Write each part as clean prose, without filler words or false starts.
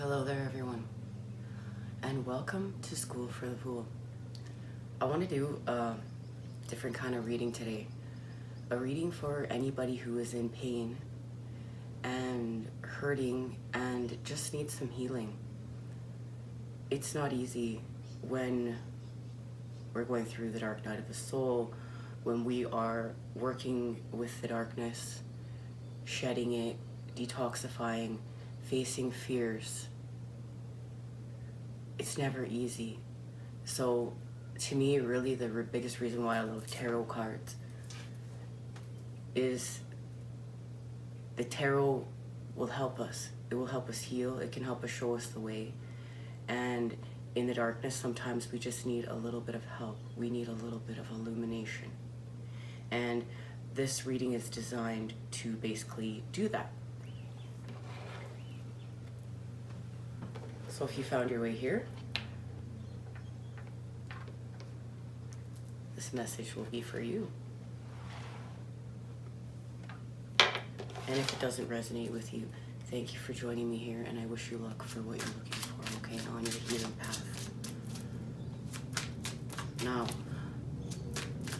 Hello there, everyone, and welcome to School for the Fool. I want to do a different kind of reading today. A reading for anybody who is in pain and hurting and just needs some healing. It's not easy when we're going through the dark night of the soul, when we are working with the darkness, shedding it, detoxifying, facing fears. It's never easy. So to me, really the biggest reason why I love tarot cards is the tarot will help us. It will help us heal. It can help us show us the way. And in the darkness, sometimes we just need a little bit of help. We need a little bit of illumination. And this reading is designed to basically do that. So if you found your way here, this message will be for you. And if it doesn't resonate with you, thank you for joining me here, and I wish you luck for what you're looking for, okay, on your healing path. Now,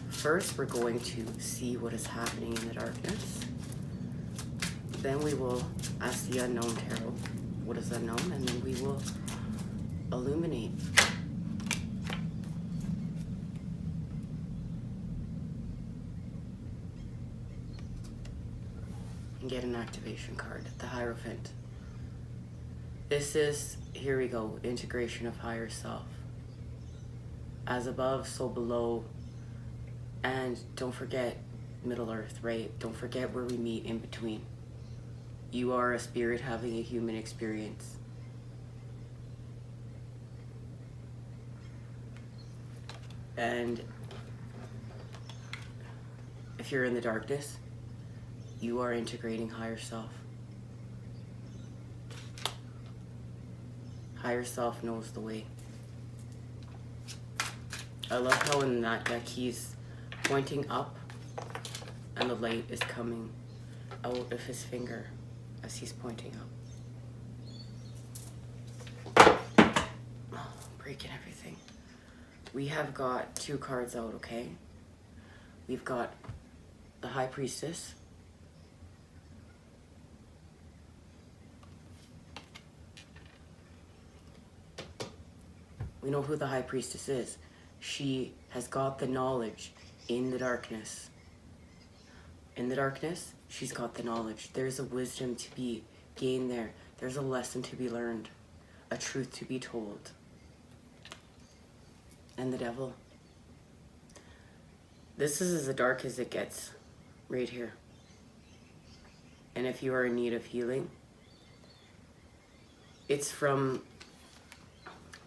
first we're going to see what is happening in the darkness. Then we will ask the unknown tarot what is unknown, and then we will illuminate. And get an activation card, the Hierophant. This is, here we go, integration of higher self. As above, so below. And don't forget Middle Earth, right? Don't forget where we meet in between. You are a spirit having a human experience. And if you're in the darkness, you are integrating higher self. Higher self knows the way. I love how in that deck he's pointing up and the light is coming out of his finger as he's pointing up. Oh, breaking everything. We have got two cards out, okay? We've got the High Priestess. We know who the High Priestess is. She has got the knowledge in the darkness. In the darkness, she's got the knowledge. There's a wisdom to be gained there. There's a lesson to be learned, a truth to be told. And the Devil. This is as dark as it gets, right here. And if you are in need of healing, it's from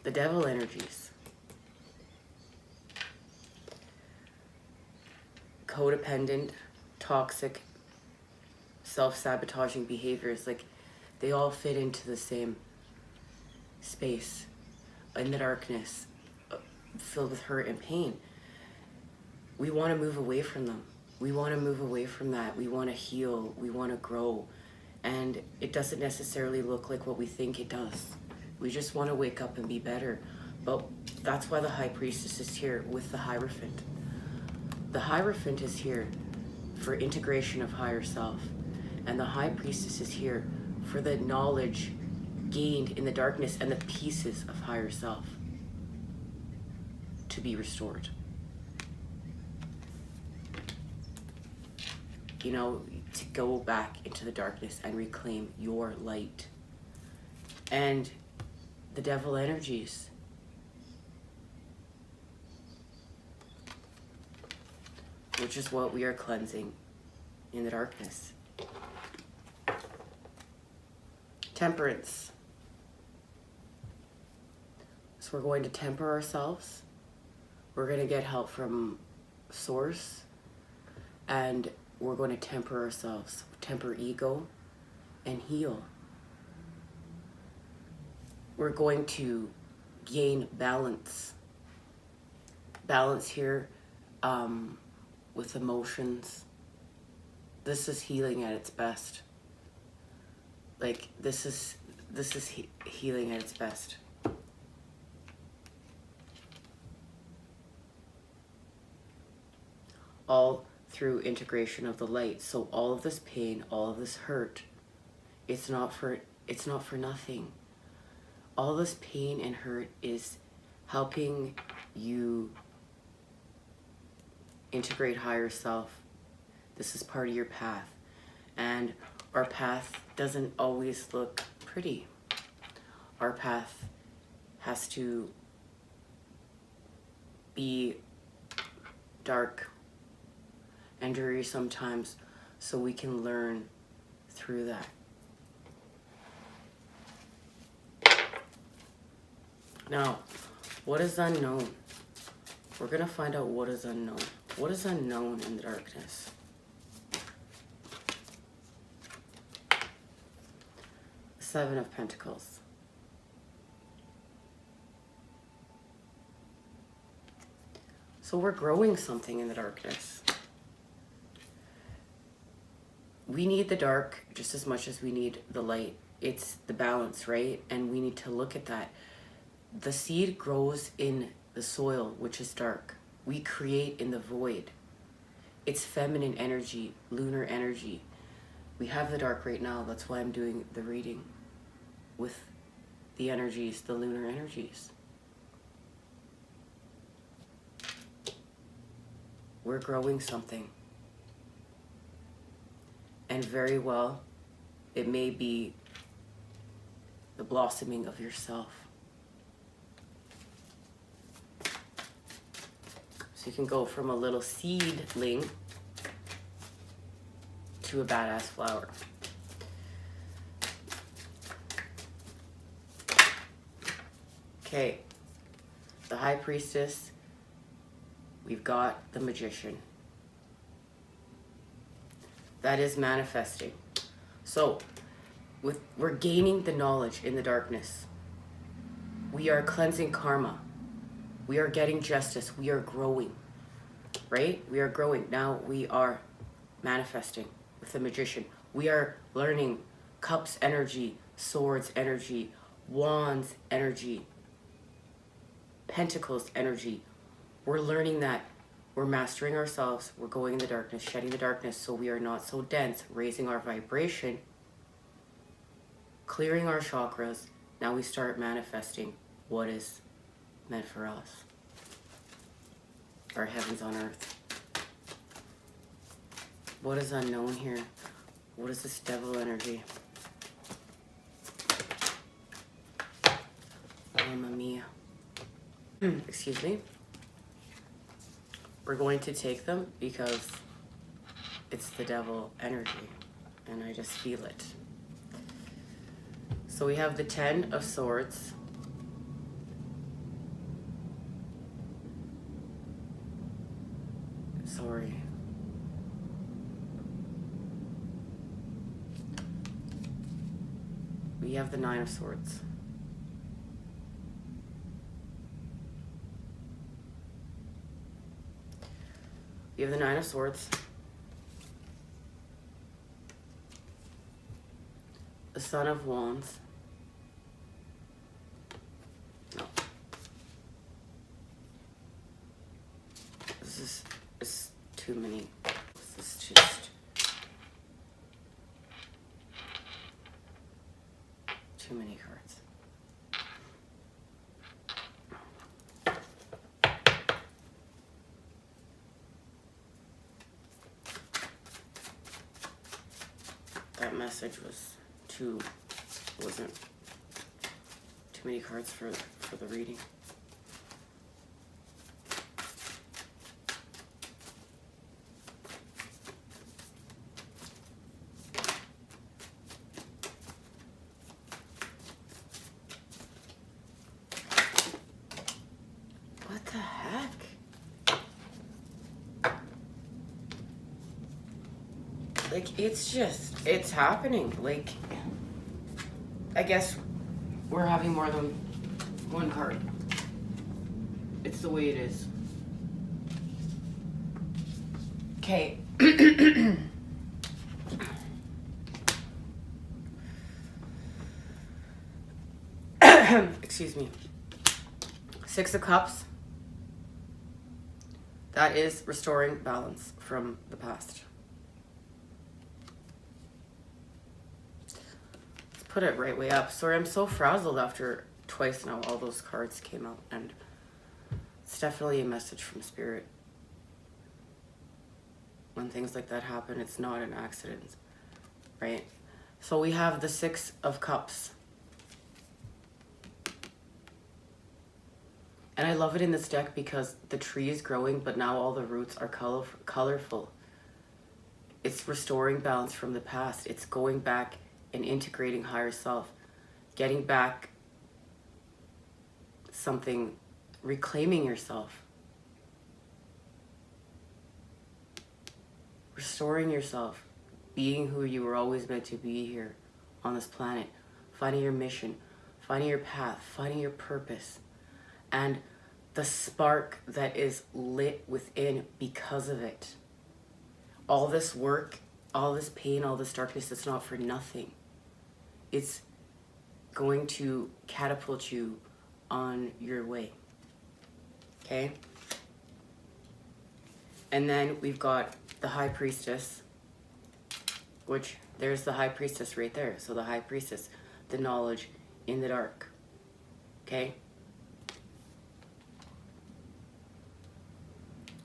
the devil energies. Codependent, toxic, self-sabotaging behaviors, like they all fit into the same space in the darkness, filled with hurt and pain. We want to move away from them. We want to move away from that. We want to heal. We want to grow. And it doesn't necessarily look like what we think it does. We just want to wake up and be better. But that's why the High Priestess is here with the Hierophant. The Hierophant is here for integration of higher self. And the High Priestess is here for the knowledge gained in the darkness and the pieces of higher self to be restored. You know, to go back into the darkness and reclaim your light. And the devil energies. Which is what we are cleansing in the darkness. Temperance. So we're going to temper ourselves. We're going to get help from Source. And we're going to temper ourselves. Temper ego and heal. We're going to gain balance. Balance here with emotions. This is healing at its best. Like, this is healing at its best. All through integration of the light. So all of this pain, all of this hurt, it's not for nothing. All this pain and hurt is helping you integrate higher self. This is part of your path. And our path doesn't always look pretty. Our path has to be dark and dreary sometimes, so we can learn through that. Now, what is unknown? We're gonna find out what is unknown. What is unknown in the darkness? Seven of Pentacles. So we're growing something in the darkness. We need the dark just as much as we need the light. It's the balance, right? And we need to look at that. The seed grows in the soil, which is dark. We create in the void. It's feminine energy, lunar energy. We have the dark right now. That's why I'm doing the reading with the energies, the lunar energies. We're growing something. And very well, it may be the blossoming of yourself. So you can go from a little seedling to a badass flower. Okay, the High Priestess, we've got the Magician. That is manifesting. So, we're gaining the knowledge in the darkness. We are cleansing karma. We are getting justice. We are growing, right? We are growing. Now we are manifesting with the Magician. We are learning cups energy, swords energy, wands energy, pentacles energy. We're learning that. We're mastering ourselves. We're going in the darkness, shedding the darkness so we are not so dense, raising our vibration, clearing our chakras. Now we start manifesting what is meant for us. Our heavens on earth. What is unknown here? What is this devil energy? Mamma mia. Excuse me. We're going to take them because it's the devil energy and I just feel it. So we have the 10 of Swords. Sorry. We have the 9 of Swords. We have the 9 of Swords. The Son of Wands. No. This is too many. This is just too many cards. That message wasn't too many cards for the reading. What the heck? Like, it's happening. Like, I guess we're having more than one card. It's the way it is. Okay. Excuse me. Six of Cups. That is restoring balance from the past. Let's put it right way up. Sorry, I'm so frazzled after twice now all those cards came out, and it's definitely a message from Spirit. When things like that happen, it's not an accident, right? So we have the Six of Cups. And I love it in this deck because the tree is growing, but now all the roots are colorful. It's restoring balance from the past. It's going back and integrating higher self, getting back something, reclaiming yourself, restoring yourself, being who you were always meant to be here on this planet, finding your mission, finding your path, finding your purpose, and the spark that is lit within because of it. All this work, all this pain, all this darkness, it's not for nothing. It's going to catapult you on your way. Okay? And then we've got the High Priestess, which there's the High Priestess right there. So the High Priestess, the knowledge in the dark. Okay?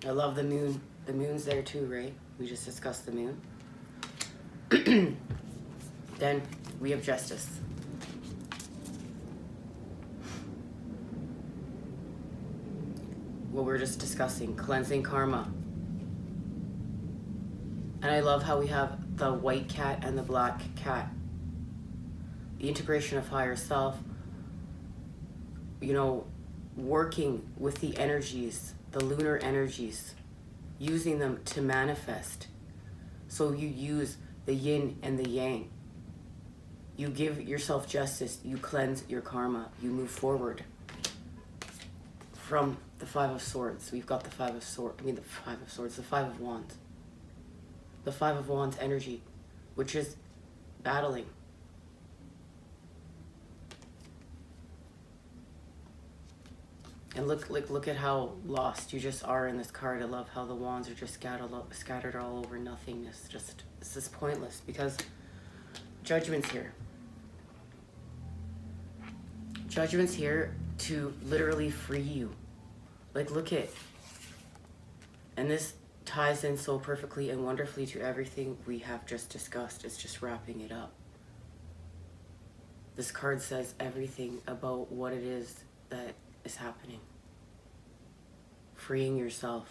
I love the moon. The moon's there too, right? We just discussed the moon. Then we have Justice. What we're just discussing, cleansing karma. And I love how we have the white cat and the black cat. The integration of higher self, you know, working with the energies, the lunar energies, using them to manifest. So you use the yin and the yang. You give yourself justice, you cleanse your karma, you move forward. From the Five of Swords, we've got the Five of Swords, the Five of Wands. The Five of Wands energy, which is battling. And look at how lost you just are in this card. I love how the wands are just scattered all over nothingness. This is pointless because Judgment's here. Judgment's here to literally free you. Like, look at, and this ties in so perfectly and wonderfully to everything we have just discussed. It's just wrapping it up. This card says everything about what it is that is happening. Freeing yourself.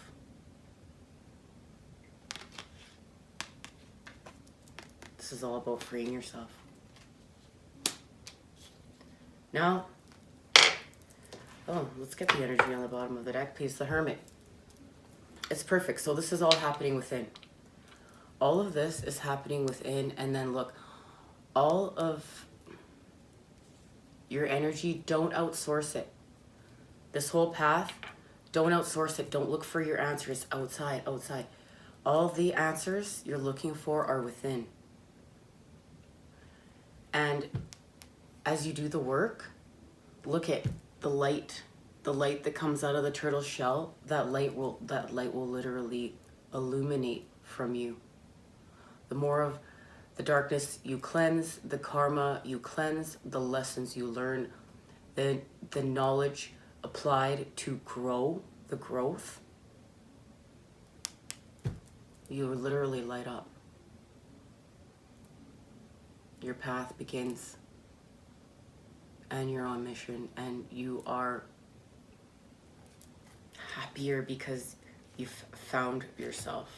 This is all about freeing yourself. Now, let's get the energy on the bottom of the deck, please. The Hermit. It's perfect. So this is all happening within. All of this is happening within, and then look, all of your energy, don't outsource it. This whole path, don't outsource it. Don't look for your answers outside. All the answers you're looking for are within. And as you do the work, look at the light that comes out of the turtle shell. That light will literally illuminate from you. The more of the darkness you cleanse, the karma you cleanse, the lessons you learn, the knowledge applied to grow, the growth, you literally light up. Your path begins, and you're on mission, and you are happier because you've found yourself.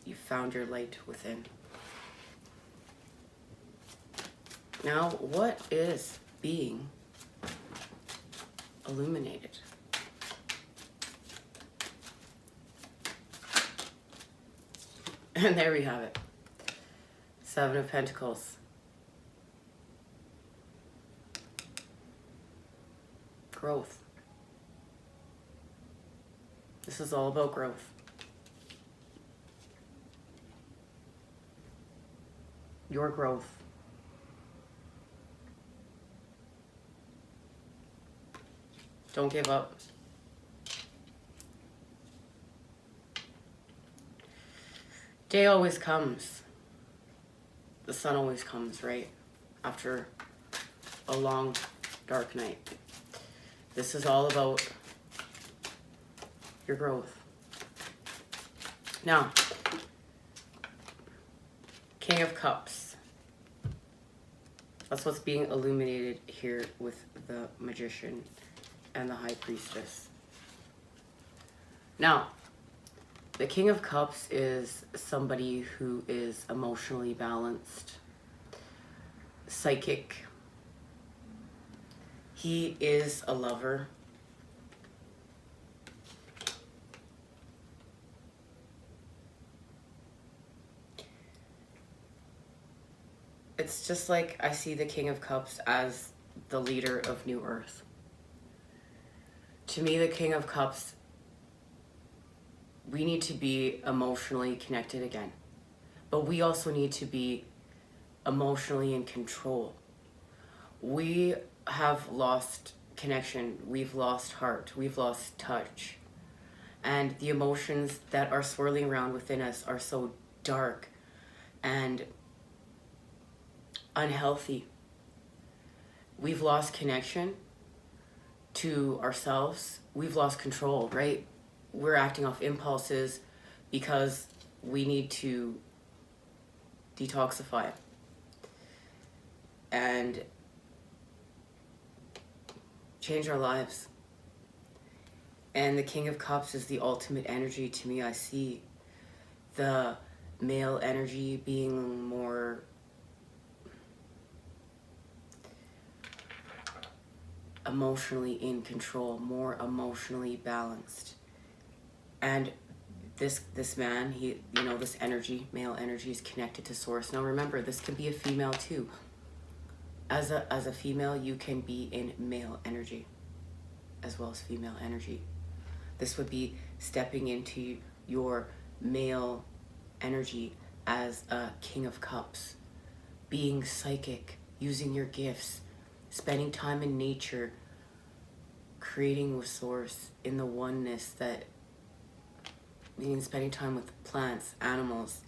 You found your light within. Now, what is being illuminated? And there we have it. Seven of Pentacles. Growth. This is all about growth. Your growth. Don't give up. Day always comes. The sun always comes, right? After a long, dark night. This is all about your growth. Now, King of Cups. That's what's being illuminated here with the Magician and the High Priestess. Now, the King of Cups is somebody who is emotionally balanced, psychic. He is a lover. It's just like I see the King of Cups as the leader of New Earth. To me, the King of Cups, we need to be emotionally connected again. But we also need to be emotionally in control. We have lost connection. We've lost heart. We've lost touch. And the emotions that are swirling around within us are so dark and unhealthy. We've lost connection to ourselves. We've lost control, right? We're acting off impulses because we need to detoxify and change our lives. And the King of Cups is the ultimate energy to me. I see the male energy being more emotionally in control, more emotionally balanced. And this man, this energy, male energy, is connected to source. Now remember, this can be a female too. As a female, you can be in male energy as well as female energy. This would be stepping into your male energy as a King of Cups, being psychic, using your gifts, spending time in nature, creating with source in the oneness that means spending time with plants, animals,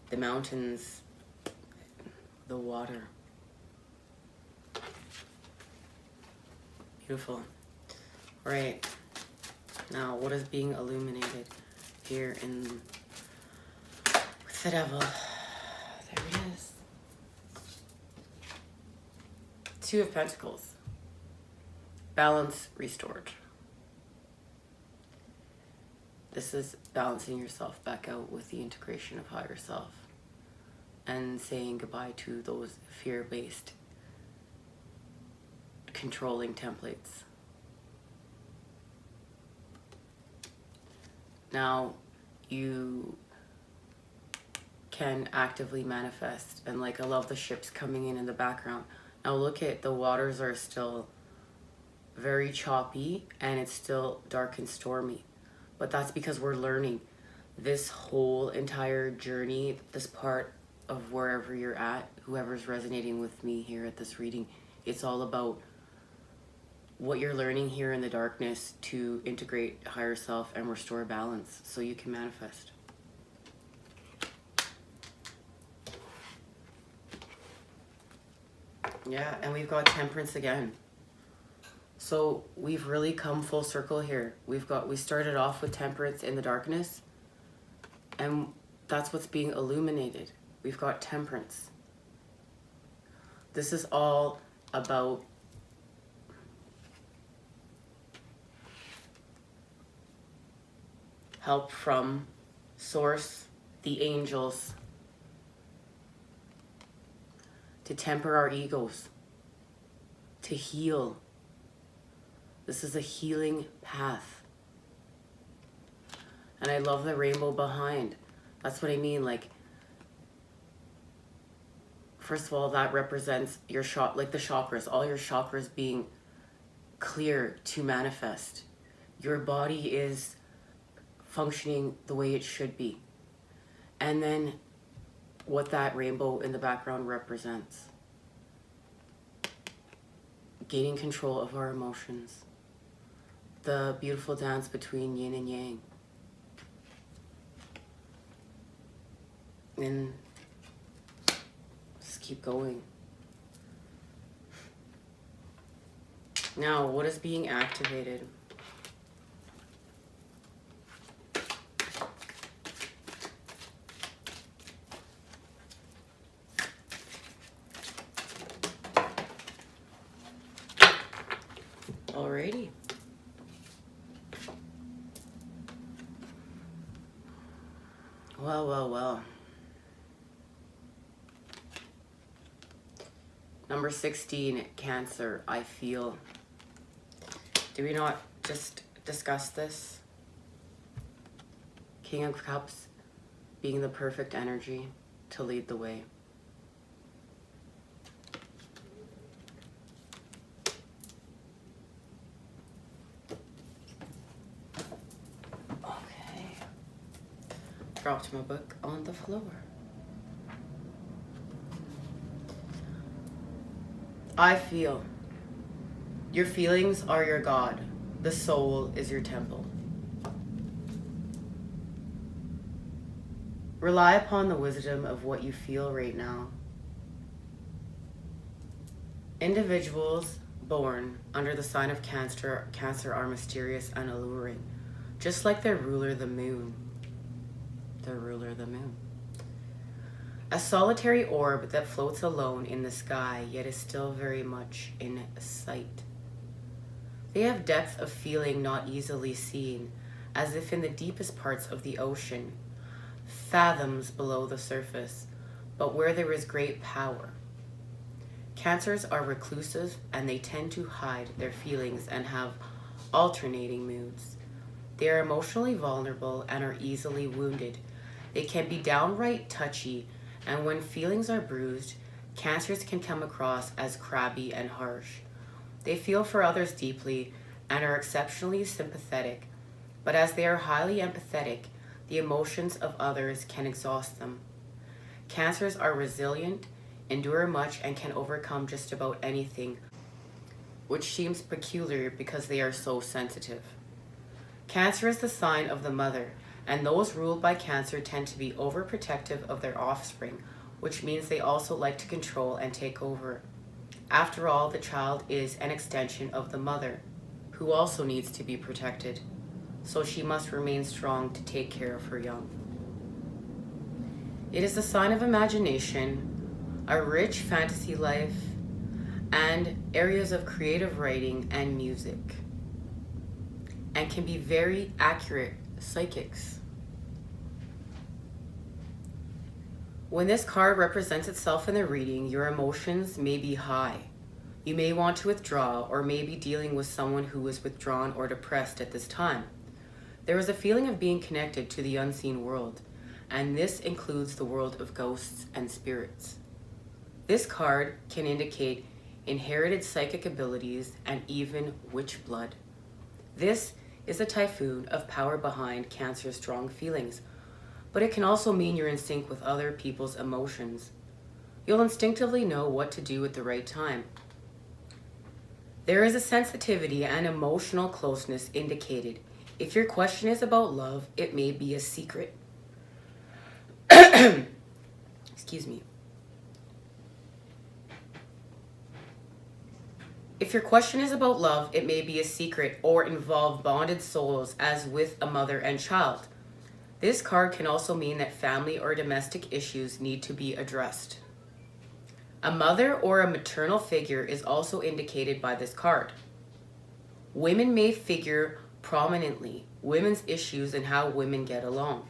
the mountains, the water. Beautiful. All right. Now, what is being illuminated here with the devil? There he is. Two of Pentacles. Balance restored. This is balancing yourself back out with the integration of higher self and saying goodbye to those fear-based controlling templates. Now you can actively manifest, and like I love the ships coming in the background. Now look at the waters are still very choppy and it's still dark and stormy, but that's because we're learning. This whole entire journey, this part of wherever you're at, whoever's resonating with me here at this reading, it's all about what you're learning here in the darkness to integrate higher self and restore balance so you can manifest. Yeah, and we've got Temperance again. So we've really come full circle here. We started off with Temperance in the darkness, and that's what's being illuminated. We've got Temperance. This is all about help from source, the angels, to temper our egos, to heal. This is a healing path. And I love the rainbow behind. That's what I mean. Like, first of all, that represents your like the chakras, all your chakras being clear to manifest. Your body is functioning the way it should be. And then what that rainbow in the background represents. Gaining control of our emotions. the beautiful dance between yin and yang. And just keep going. Now, what is being activated? Alrighty. Well. Number 16, Cancer, I feel. Did we not just discuss this? King of Cups being the perfect energy to lead the way. Okay. Dropped my book on the floor. I feel. Your feelings are your God. The soul is your temple. Rely upon the wisdom of what you feel right now. Individuals born under the sign of Cancer are mysterious and alluring, just like their ruler, the moon. A solitary orb that floats alone in the sky, yet is still very much in sight. They have depth of feeling not easily seen, as if in the deepest parts of the ocean, fathoms below the surface, but where there is great power. Cancers are reclusive, and they tend to hide their feelings and have alternating moods. They are emotionally vulnerable and are easily wounded. They can be downright touchy, and when feelings are bruised, Cancers can come across as crabby and harsh. They feel for others deeply and are exceptionally sympathetic, but as they are highly empathetic, the emotions of others can exhaust them. Cancers are resilient, endure much, and can overcome just about anything, which seems peculiar because they are so sensitive. Cancer is the sign of the mother, and those ruled by Cancer tend to be overprotective of their offspring, which means they also like to control and take over. After all, the child is an extension of the mother, who also needs to be protected, so she must remain strong to take care of her young. It is a sign of imagination, a rich fantasy life, and areas of creative writing and music, and can be very accurate psychics. When this card represents itself in the reading, your emotions may be high. You may want to withdraw, or may be dealing with someone who is withdrawn or depressed at this time. There is a feeling of being connected to the unseen world, and this includes the world of ghosts and spirits. This card can indicate inherited psychic abilities and even witch blood. This is a typhoon of power behind Cancer's strong feelings, but it can also mean you're in sync with other people's emotions. You'll instinctively know what to do at the right time. There is a sensitivity and emotional closeness indicated. If your question is about love, it may be a secret. Excuse me. If your question is about love, it may be a secret or involve bonded souls as with a mother and child. This card can also mean that family or domestic issues need to be addressed. A mother or a maternal figure is also indicated by this card. Women may figure prominently, women's issues and how women get along.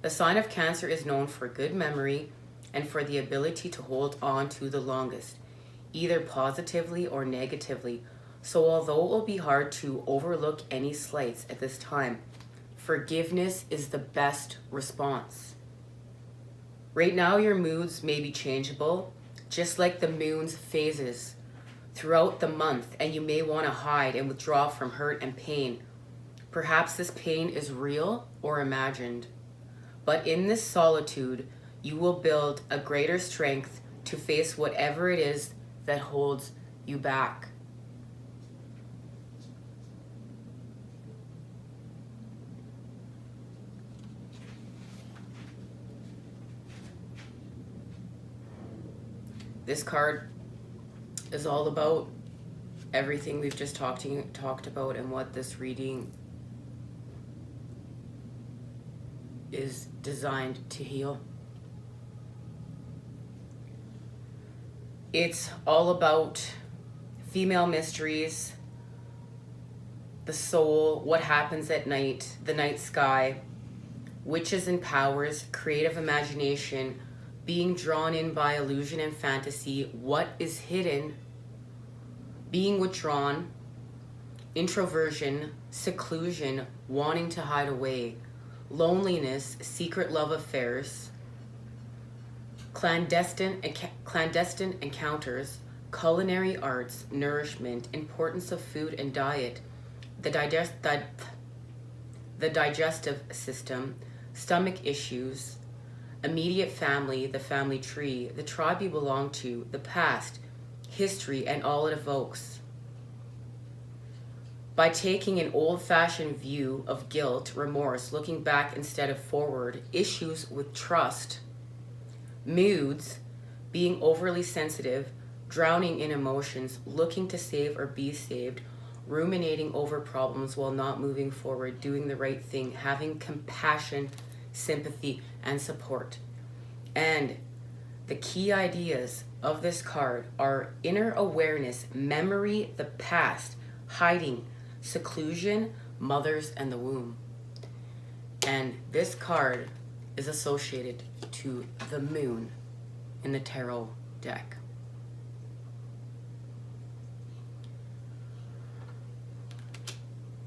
The sign of Cancer is known for good memory and for the ability to hold on to the longest, either positively or negatively. So although it will be hard to overlook any slights at this time, forgiveness is the best response. Right now, your moods may be changeable, just like the moon's phases throughout the month, and you may want to hide and withdraw from hurt and pain. Perhaps this pain is real or imagined, but in this solitude, you will build a greater strength to face whatever it is that holds you back. This card is all about everything we've just talked about and what this reading is designed to heal. It's all about female mysteries, the soul, what happens at night, the night sky, witches and powers, creative imagination, being drawn in by illusion and fantasy, what is hidden, being withdrawn, introversion, seclusion, wanting to hide away, loneliness, secret love affairs, clandestine encounters, culinary arts, nourishment, importance of food and diet, the digestive system, stomach issues, immediate family, the family tree, the tribe you belong to, the past, history, and all it evokes. By taking an old-fashioned view of guilt, remorse, looking back instead of forward, issues with trust, moods, being overly sensitive, drowning in emotions, looking to save or be saved, ruminating over problems while not moving forward, doing the right thing, having compassion, sympathy, and support. And the key ideas of this card are inner awareness, memory, the past, hiding, seclusion, mothers, and the womb. And this card is associated to the moon in the tarot deck.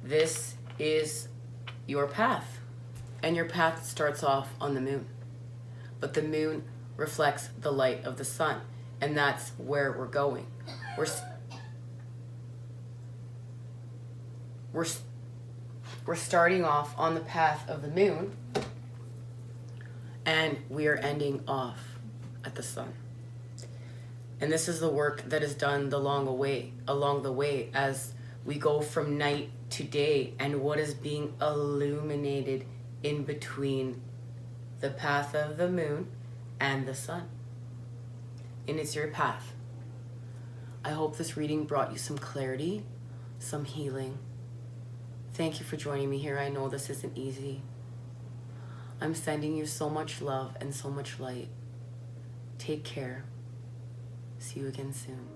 This is your path, and your path starts off on the moon. But the moon reflects the light of the sun, and that's where we're going. We're starting off on the path of the moon, and we are ending off at the sun. And this is the work that is done along the way as we go from night to day, and what is being illuminated in between the path of the moon and the sun. And it's your path. I hope this reading brought you some clarity, some healing. Thank you for joining me here. I know this isn't easy. I'm sending you so much love and so much light. Take care. See you again soon.